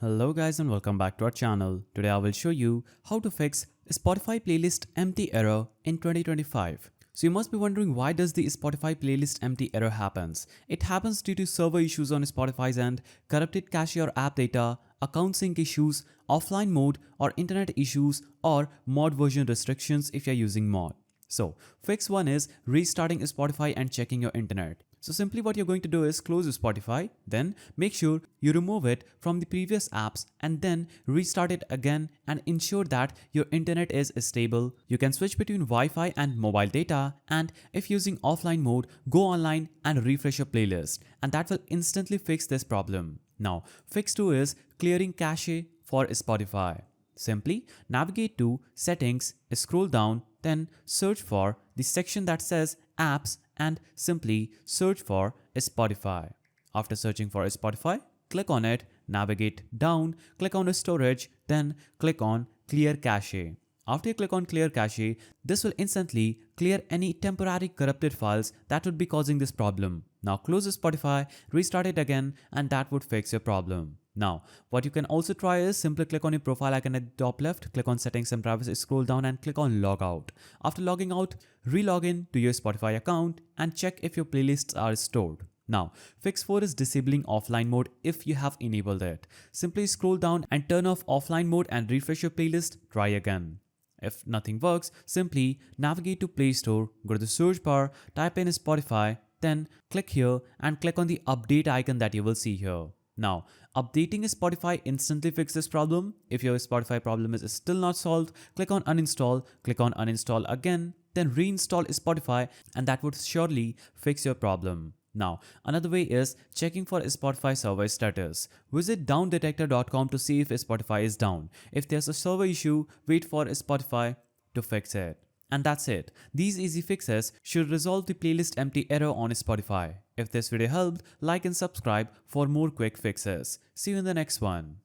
Hello guys and welcome back to our channel. Today I will show you how to fix Spotify playlist empty error in 2025. So you must be wondering, why does the Spotify playlist empty error happens? It happens due to server issues on Spotify's end, corrupted cache or app data, account sync issues, offline mode or internet issues, or mod version restrictions if you're using mod. So fix 1 is restarting Spotify and checking your internet. So simply what you're going to do is close Spotify, then make sure you remove it from the previous apps and then restart it again and ensure that your internet is stable. You can switch between Wi-Fi and mobile data, and if using offline mode, go online and refresh your playlist, and that will instantly fix this problem. Now fix 2 is clearing cache for Spotify. Simply navigate to settings, scroll down, then search for the section that says apps and simply search for Spotify. After searching for Spotify, click on it, navigate down, click on storage, then click on clear cache. After you click on clear cache, this will instantly clear any temporary corrupted files that would be causing this problem. Now close Spotify, restart it again, and that would fix your problem. Now, what you can also try is simply click on your profile icon at the top left, click on settings and privacy, scroll down and click on log out. After logging out, re-log in to your Spotify account and check if your playlists are stored. Now, fix 4 is disabling offline mode if you have enabled it. Simply scroll down and turn off offline mode and refresh your playlist, try again. If nothing works, simply navigate to Play Store, go to the search bar, type in Spotify, then click here and click on the update icon that you will see here. Now, updating Spotify instantly fixes this problem. If your Spotify problem is still not solved, click on uninstall, click on uninstall again, then reinstall Spotify, and that would surely fix your problem. Now, another way is checking for Spotify server status. Visit downdetector.com to see if Spotify is down. If there's a server issue, wait for Spotify to fix it. And that's it. These easy fixes should resolve the playlist empty error on Spotify. If this video helped, like and subscribe for more quick fixes. See you in the next one.